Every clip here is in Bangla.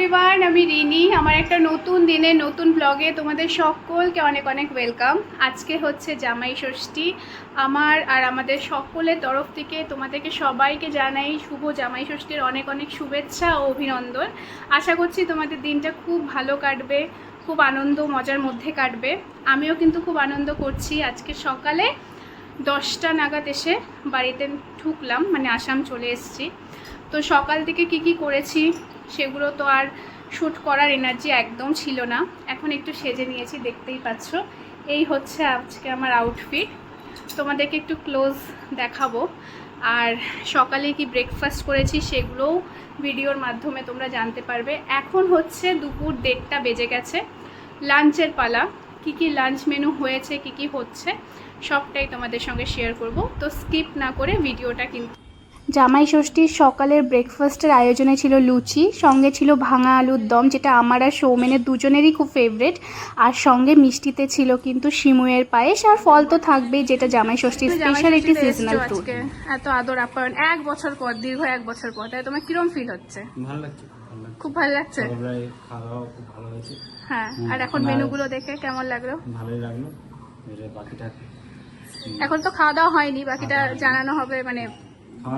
এভরিওয়ান, আমি রিনি। আমার একটা নতুন দিনে নতুন ব্লগে তোমাদের সকলকে অনেক অনেক ওয়েলকাম। আজকে হচ্ছে জামাই ষষ্ঠী। আমার আর আমাদের সকলের তরফ থেকে তোমাদেরকে সবাইকে জানাই শুভ জামাই ষষ্ঠীর অনেক অনেক শুভেচ্ছা ও অভিনন্দন। আশা করছি তোমাদের দিনটা খুব ভালো কাটবে, খুব আনন্দ মজার মধ্যে কাটবে। আমিও কিন্তু খুব আনন্দ করছি। আজকে সকালে 10টা নাগাদ এসে বাড়িতে ঢুকলাম, মানে আসাম চলে এসেছি। তো সকাল থেকে কি করেছি সেগুলো তো আর শ্যুট করার এনার্জি একদম ছিল না। এখন একটু সেজে নিয়েছি, দেখতেই পাচ্ছ। এই হচ্ছে আজকে আমার আউটফিট, তোমাদেরকে একটু ক্লোজ দেখাবো। আর সকালে কি ব্রেকফাস্ট করেছি সেগুলোও ভিডিওর মাধ্যমে তোমরা জানতে পারবে। এখন হচ্ছে দুপুর 1:30 বেজে গেছে, লাঞ্চের পালা। কি লাঞ্চ মেনু হয়েছে, কি হচ্ছে সবটাই তোমাদের সঙ্গে শেয়ার করব। তো স্কিপ না করে ভিডিওটা কিন্তু। জামাই ষষ্ঠীর সকালের ব্রেকফাস্টের আয়োজনে ছিল লুচি, সঙ্গে ছিল ভাঙা আলুর দম, যেটা আমার আর সৌমেনের দুজনেরই খুব ফেভারিট। আর সঙ্গে মিষ্টিতে ছিল কিন্তু সিমুয়ের পায়েস, আর ফল তো থাকবেই, যেটা জামাই ষষ্ঠীর স্পেশাল একটি সিজনাল ফ্রুট। এত আদর আপ্যায়ন 1 বছর পর, দীর্ঘ 1 বছর পর, তাই তোমার কিরম ফিল হচ্ছে? ভালো লাগছে, খুব ভালো লাগছে। খাওয়া খুব ভালো হয়েছে। হ্যাঁ, আর এখন মেনুগুলো দেখে কেমন লাগলো? ভালোই লাগলো। বাকিটা এখন তো খাওয়া দাওয়া হয়নি, বাকিটা জানানো হবে, মানে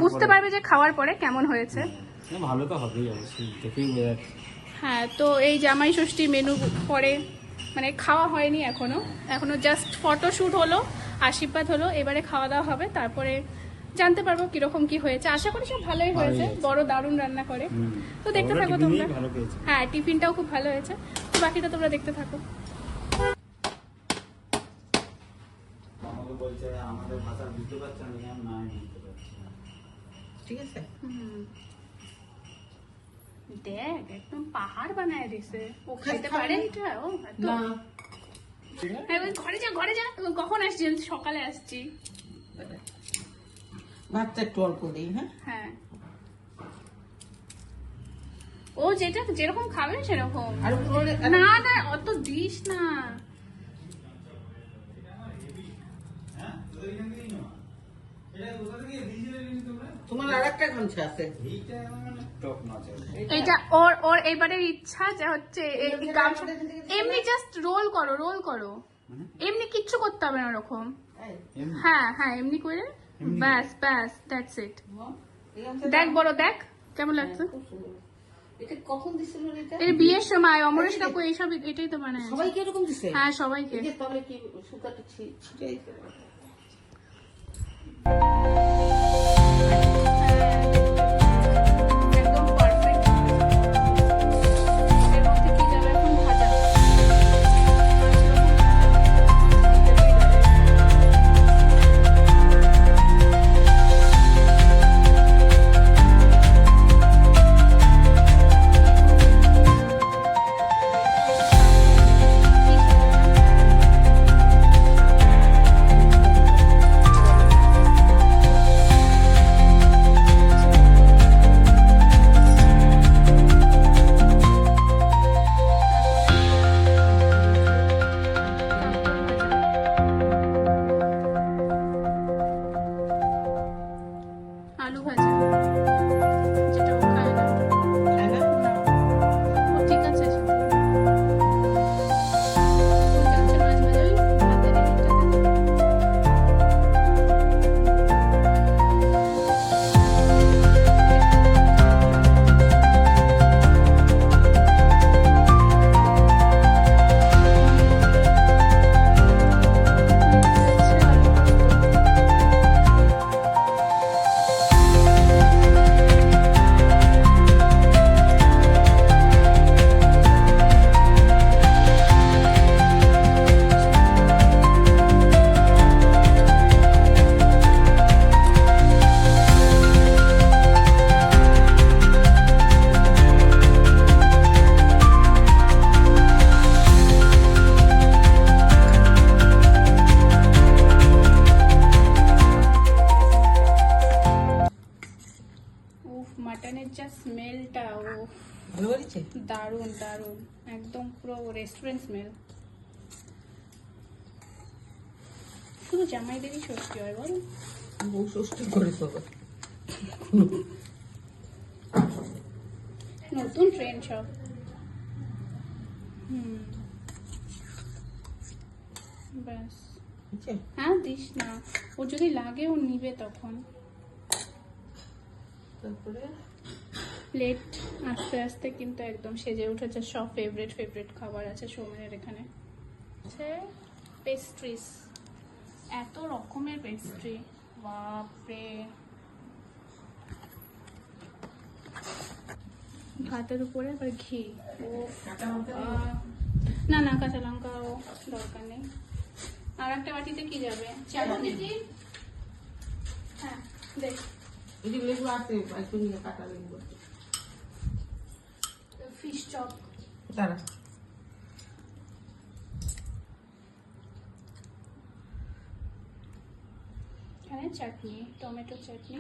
বুঝতে পারবে যে খাওয়ার পরে কেমন হয়েছে। ভালো তো হবেই অবশ্যই, দেখেই বোঝা যাচ্ছে। হ্যাঁ, তো এই জামাই ষষ্ঠী মেনু পরে মানে খাওয়া হয়নি এখনো জাস্ট ফটোশ্যুট হলো, আশীর্বাদ হলো, এবারে খাওয়া দাওয়া হবে, তারপরে জানতে পারবো কিরকম কি হয়েছে। আশা করি সব ভালোই হয়েছে, বড় দারুণ রান্না করে। তো দেখতে থাকো তোমরা। হ্যাঁ, টিফিনটাও খুব ভালো হয়েছে। তো বাকিটা তোমরা দেখতে থাকো। বলছে আমাদের ভাষা বুঝতে পারছে না, ঠিক আছে। দেখ, একদম পাহাড় বানায় দিছে। ও খাইতে পারে এটা? ও না, ঘরে যা। কখন আসছি? সকালে আসছি। ভাতটা একটু অল্প দিই। হ্যাঁ, ও যেরকম খাবে সেরকম। না না, অত দিস না। তোমার আরেকটা গামছা আছে, এইটা ওর এবারের ইচ্ছা যে হচ্ছে এমনি জাস্ট রোল করো, এমনি কিচ্ছু করতে হবে না ওরকম। হ্যাঁ, এমনি করে ব্যাস দ্যাটস ইট। দেখ বড়, দেখ কেমন লাগছে। এটা কখন দিছিল? এটা বিয়ের সময় অমরেশ কাকু এইসব এটাই তো বানায়। সবাইকে এরকম দিছে? হ্যাঁ, সবাইকে। তাহলে কি সুতাটা ছিটাই একদম পারফেক্ট। এর মধ্যে কি যাবে এখন? ভাজা। আলু ভাজা, যেটা ও খায় না। ও ঠিক আছে, মাছ ভাজা ওই ভাতের এটাতে। মাটনের যা স্মেলটা, ও ভালো হয়েছে, দারুণ একদম পুরো রেস্টুরেন্ট স্মেল। শুধু জামাইদেরই ষষ্ঠী হয় বল? বউ ষষ্ঠী করে তো নতুন ট্রেন্ড সব। ব্যাস। বুঝছে? হ্যাঁ দিস না, ও যদি লাগে ও নিবে তখন। তারপরে প্লেট আস্তে আস্তে কিন্তু একদম সেজে উঠেছে, সব ফেভারিট ফেভারিট খাবার আছে সৌমেনের এখানে। আছে পেস্ট্রিস, এত রকমের পেস্ট্রি, বাপরে। ভাতের উপরে আবার ঘি। ও না না, কাঁচা লঙ্কাও দরকার নেই। আর একটা বাটিতে কি যাবে? চাটনি দিন। হ্যাঁ দেখ, এই যে লেবু আছে একটু নিয়ে কাটা লেবু আছে। Fish chop. দাঁড়া এখানে চাটনি, টমেটো চাটনি।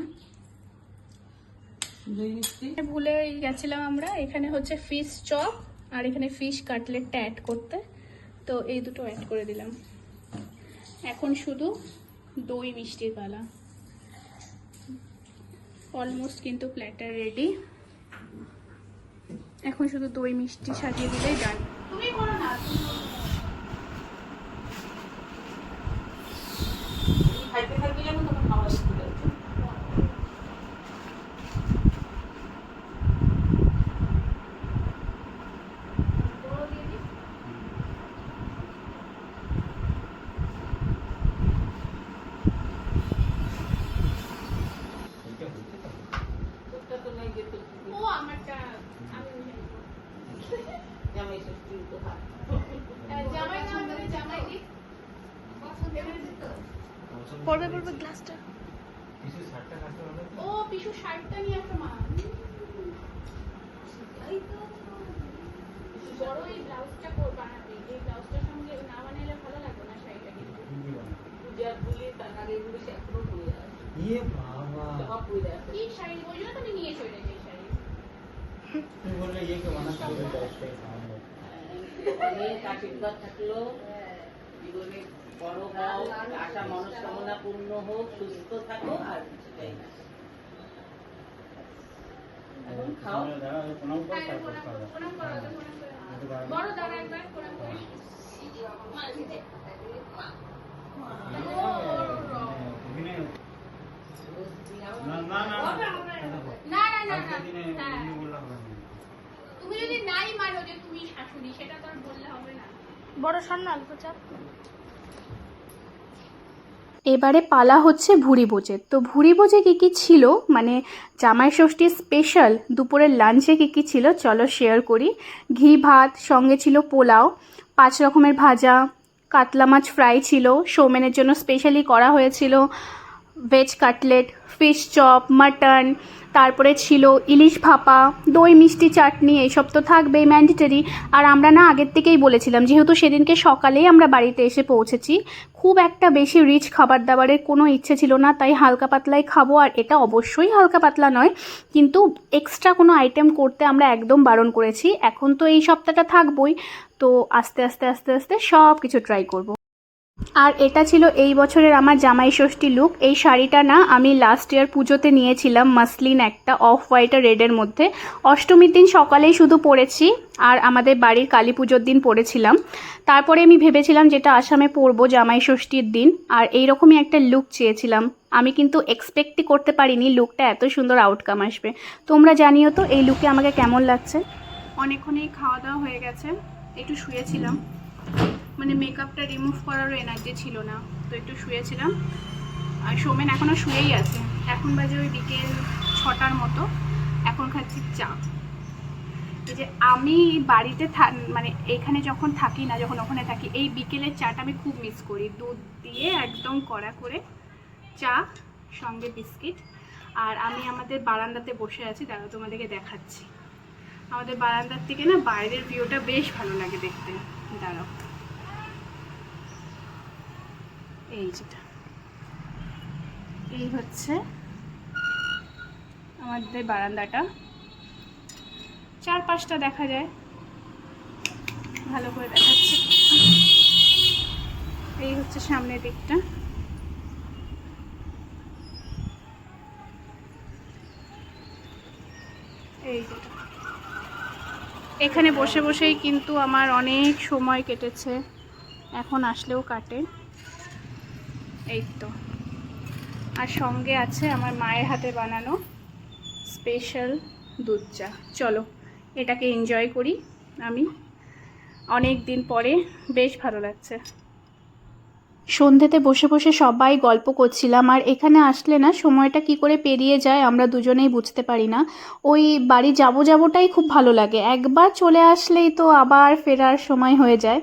দই মিষ্টি ভুলে গেছিলাম আমরা, এখানে হচ্ছে ফিশ চপ আর এখানে ফিশ কাটলেটটা অ্যাড করতে, তো এই দুটো অ্যাড করে দিলাম। এখন শুধু দই মিষ্টির পালা। অলমোস্ট কিন্তু প্ল্যাটার রেডি, এখন শুধু দই মিষ্টি সাজিয়ে দিলেই ডান। তুমি করো না, খাইতে খাইতে যেমন তোমার খাওয়া শিখে যাচ্ছে। ওটা তো নাই যেতে ও আমারটা আমি জামাই ষষ্ঠী উপহার। জামাই না আমাদের জামাই দি পড়বে পড়বে গ্লাসটা। কিছু শার্টটা কাটতে হবে তো? ও পিছু শার্টটা নিয়ে আসো মা। বড় এই ব্লাউজটা বানাবে, এই ব্লাউজটার সঙ্গে না বানাইলে ভালো লাগবে না শাড়িটা কিন্তু। কি বানাবো? পূজার ফুলে তার আগে এগুলো সে এখনো পড়ে আছে। ইয়ে বাবা, সব পড়ে আছে। এই শাড়ি ওই জন্য তুমি নিয়ে চলে যাই এই শাড়ি। তুমি বললে ইয়ে কে বানাতে হবে, ডাইসটাই খাওয়াবো। অনেক আশীর্বাদ থাকলো, জীবনে বড় হও, আশা মনস্কামনা পূর্ণ হোক, সুস্থ থাকো, আর কিছুটাই না। এখন খাও। দাঁড়া, প্রণাম করো, হ্যাঁ, তারপর প্রণাম খাওয়া। করো, প্রণাম করো, আগে প্রণাম করো। বড় দাঁড়া একবার প্রণাম করি। না না না না, না না না না, আজকের দিনে হ্যাঁ। এমনি বললে হবে না। তুমি যদি নাই মানো যে তুমি শাশুড়ি, সেটা তো আর বললে হবে না। বড় সামনে অল্প চাপ। এবারে পালা হচ্ছে ভুরি ভোজের। তো ভুরি ভোজে কী কী ছিল, মানে জামাই ষষ্ঠীর স্পেশাল দুপুরের লাঞ্চে কী কী ছিল চলো শেয়ার করি। ঘি ভাত, সঙ্গে ছিল পোলাও, 5 রকমের ভাজা, কাতলা মাছ ফ্রাই ছিল, সৌমেনের জন্য স্পেশালি করা হয়েছিল veg cutlet, fish chop, mutton, তারপরে ছিল ইলিশ ভাপা, দই মিষ্টি চাটনি, এইসব তো থাকবেই ম্যান্ডেটরি। আর আমরা না আগের থেকেই বলেছিলাম, যেহেতু সেদিনকে সকালেই আমরা বাড়িতে এসে পৌঁছেছি, খুব একটা বেশি রিচ খাবার দাবারের কোনো ইচ্ছে ছিল না, তাই হালকা পাতলাই খাবো। আর এটা অবশ্যই হালকা পাতলা নয়, কিন্তু এক্সট্রা কোনো আইটেম করতে আমরা একদম বারণ করেছি। এখন তো এই সপ্তাহটা থাকবই, তো আস্তে আস্তে আস্তে আস্তে সব কিছু ট্রাই করব। আর এটা ছিল এই বছরের আমার জামাই ষষ্ঠী লুক। এই শাড়িটা না আমি লাস্ট ইয়ার পুজোতে নিয়েছিলাম, মাসলিন একটা অফ হোয়াইট আর রেডের মধ্যে। অষ্টমীর দিন সকালেই শুধু পরেছি, আর আমাদের বাড়ির কালী পুজোর দিন পরেছিলাম। তারপরে আমি ভেবেছিলাম যেটা আসামে পরবো জামাই ষষ্ঠীর দিন, আর এইরকমই একটা লুক চেয়েছিলাম। আমি কিন্তু এক্সপেক্টই করতে পারিনি লুকটা এত সুন্দর আউটকাম আসবে। তোমরা জানিও তো এই লুকে আমাকে কেমন লাগছে। অনেকক্ষণই খাওয়া দাওয়া হয়ে গেছে, একটু শুয়েছিলাম, মানে মেকআপটা রিমুভ করারও এনার্জি ছিল না, তো একটু শুয়েছিলাম। আর সৌমেন এখনও শুয়েই আছে। এখন বাজে ওই বিকেল 6টার মতো, এখন খাচ্ছি চা। এই যে আমি বাড়িতে মানে এখানে যখন থাকি না, যখন ওখানে থাকি, এই বিকেলের চাটা আমি খুব মিস করি। দুধ দিয়ে একদম কড়া করে চা, সঙ্গে বিস্কিট। আর আমি আমাদের বারান্দাতে বসে আছি, দাঁড়া তোমাদেরকে দেখাচ্ছি। আমাদের বারান্দার থেকে না বাইরের ভিউটা বেশ ভালো লাগে দেখতে, দাঁড়াও। এই যেটা, এই হচ্ছে আমাদের বারান্দাটা, চারপাশটা দেখা যায়, ভালো করে দেখাচ্ছে। এই হচ্ছে সামনের দিকটা, এই যেটা। এখানে বসে বসেই কিন্তু আমার অনেক সময় কেটেছে, এখন আসলেও কাটে। এই তো, আর সঙ্গে আছে আমার মায়ের হাতে বানানো স্পেশাল দুধ চা। চলো এটাকে এনজয় করি। আমি অনেক দিন পরে, বেশ ভালো লাগছে। সন্ধ্যেতে বসে বসে সবাই গল্প করছিলাম, আর এখানে আসলে না সময়টা কি করে পেরিয়ে যায় আমরা দুজনেই বুঝতে পারি না। ওই বাড়ি যাবোটাই খুব ভালো লাগে, একবার চলে আসলেই তো আবার ফেরার সময় হয়ে যায়।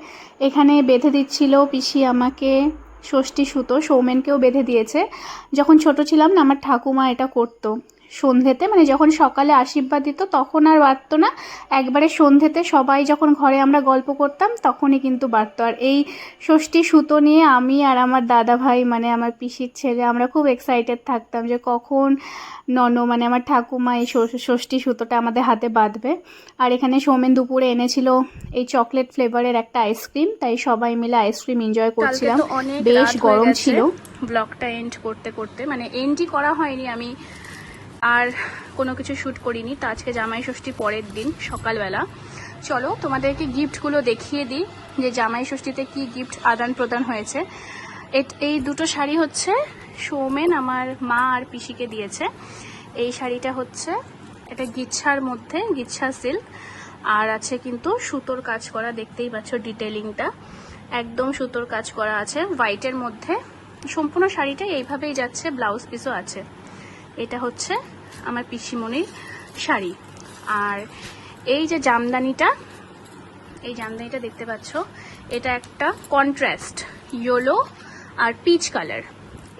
এখানে বেঁধে দিচ্ছিল পিসি আমাকে ষষ্ঠী সুতো, সৌমেনকেও বেঁধে দিয়েছে। যখন ছোট ছিলাম না, আমার ঠাকুমা এটা করতো সন্ধ্যেতে, মানে যখন সকালে আশীর্বাদ দিত তখন আর বাড়তো না, একবারে সন্ধ্যেতে সবাই যখন ঘরে আমরা গল্প করতাম তখনই কিন্তু বাড়তো। আর এই ষষ্ঠী সুতো নিয়ে আমি আর আমার দাদা ভাই, মানে আমার পিসির ছেলে, আমরা খুব এক্সাইটেড থাকতাম যে কখন মানে আমার ঠাকুমা এই ষষ্ঠী সুতোটা আমাদের হাতে বাঁধবে। আর এখানে সৌমেন দুপুরে এনেছিল এই চকলেট ফ্লেভারের একটা আইসক্রিম, তাই সবাই মিলে আইসক্রিম এনজয় করছিলাম। বেশ গরম ছিল। ব্লগটা এন্ড করতে করতে, মানে এন্ডই করা হয়নি, আমি আর কোনো কিছু শ্যুট করিনি। তো আজকে জামাই ষষ্ঠী পরের দিন সকালবেলা। চলো তোমাদেরকে গিফটগুলো দেখিয়ে দিই যে জামাই ষষ্ঠীতে কি গিফট আদান প্রদান হয়েছে। এই দুটো শাড়ি হচ্ছে সৌমেন আমার মা আর পিসিকে দিয়েছে। এই শাড়িটা হচ্ছে এটা গিচ্ছার মধ্যে, গিচ্ছা সিল্ক, আর আছে কিন্তু সুতোর কাজ করা, দেখতেই পাচ্ছ ডিটেলিংটা একদম সুতোর কাজ করা আছে হোয়াইটের মধ্যে। সম্পূর্ণ শাড়িটা এইভাবেই যাচ্ছে, ব্লাউজ পিসও আছে। এটা হচ্ছে আমার পিসিমণির শাড়ি। আর এই যে জামদানিটা, এই জামদানিটা দেখতে পাচ্ছ, এটা একটা কন্ট্রাস্ট ইয়েলো আর পিচ কালার,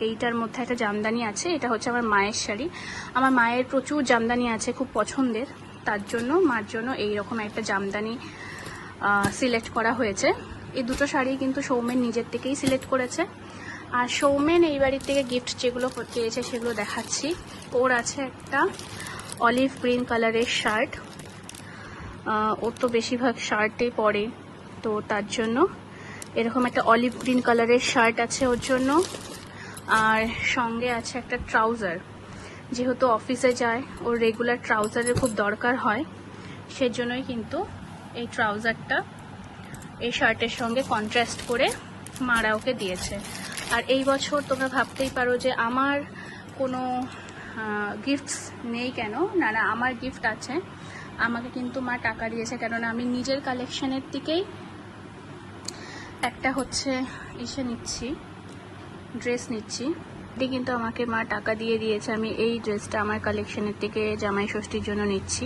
এইটার মধ্যে একটা জামদানি আছে। এটা হচ্ছে আমার মায়ের শাড়ি। আমার মায়ের প্রচুর জামদানি আছে, খুব পছন্দের, তার জন্য মার জন্য এইরকম একটা জামদানি সিলেক্ট করা হয়েছে। এই দুটো শাড়ি কিন্তু সৌমেন নিজের থেকেই সিলেক্ট করেছে। আর সৌমেন এই বাড়ির থেকে গিফট যেগুলো পেয়েছে সেগুলো দেখাচ্ছি। ওর আছে একটা অলিভ গ্রিন কালারের শার্ট, ওর তো বেশিরভাগ শার্টে পরে, তো তার জন্য এরকম একটা অলিভ গ্রিন কালারের শার্ট আছে ওর জন্য। আর সঙ্গে আছে একটা ট্রাউজার, যেহেতু অফিসে যায় ওর রেগুলার ট্রাউজারের খুব দরকার হয়, সেজন্যই কিন্তু এই ট্রাউজারটা এই শার্টের সঙ্গে কন্ট্রাস্ট করে মারা ওকে দিয়েছে। আর এই বছর তোমরা ভাবতেই পারো যে আমার কোনো গিফটস নেই কেন, না না আমার গিফট আছে। আমাকে কিন্তু মা টাকা দিয়েছে, কেননা আমি নিজের কালেকশনের থেকেই একটা হচ্ছে নিচ্ছি, ড্রেস নিচ্ছি। এটি কিন্তু আমাকে মা টাকা দিয়ে দিয়েছে, আমি এই ড্রেসটা আমার কালেকশনের থেকে জামাই ষষ্ঠীর জন্য নিচ্ছি।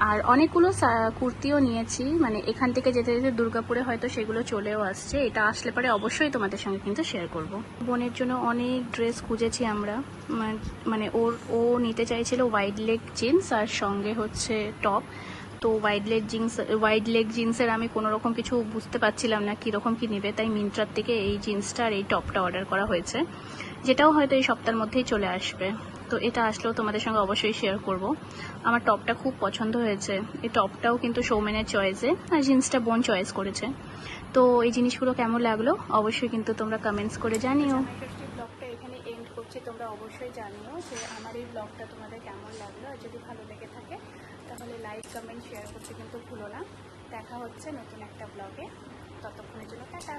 আর অনেকগুলো কুর্তিও নিয়েছি, মানে এখান থেকে যেতে যেতে দুর্গাপুরে হয়তো সেগুলো চলেও আসছে। এটা আসলে পরে অবশ্যই তোমাদের সঙ্গে কিন্তু শেয়ার করব। বোনের জন্য অনেক ড্রেস খুঁজেছি আমরা, মানে ও নিতে চাইছিল ওয়াইড লেগ জিন্স আর সঙ্গে হচ্ছে টপ। তো ওয়াইড লেগ জিন্সের আমি কোনো রকম কিছু বুঝতে পারছিলাম না কীরকম কী নেবে, তাই মিন্ত্রার থেকে এই জিন্সটা আর এই টপটা অর্ডার করা হয়েছে, যেটাও হয়তো এই সপ্তাহের মধ্যেই চলে আসবে। তো এটা আসলেও তোমাদের সঙ্গে অবশ্যই শেয়ার করব। আমার টপটা খুব পছন্দ হয়েছে, এই টপটাও কিন্তু সৌমেনের চয়েসে, আর জিন্সটা বোন চয়েস করেছে। তো এই জিনিসগুলো কেমন লাগলো অবশ্যই কিন্তু তোমরা কমেন্টস করে জানিও। ব্লগটা এখানে এন্ড করছি, তোমরা অবশ্যই জানিও যে আমার এই ব্লগটা তোমাদের কেমন লাগলো। আর যদি ভালো লেগে থাকে তাহলে লাইক কমেন্ট শেয়ার করতে কিন্তু ভুলো না। দেখা হচ্ছে নতুন একটা ব্লগে, ততক্ষণের জন্য টাটা।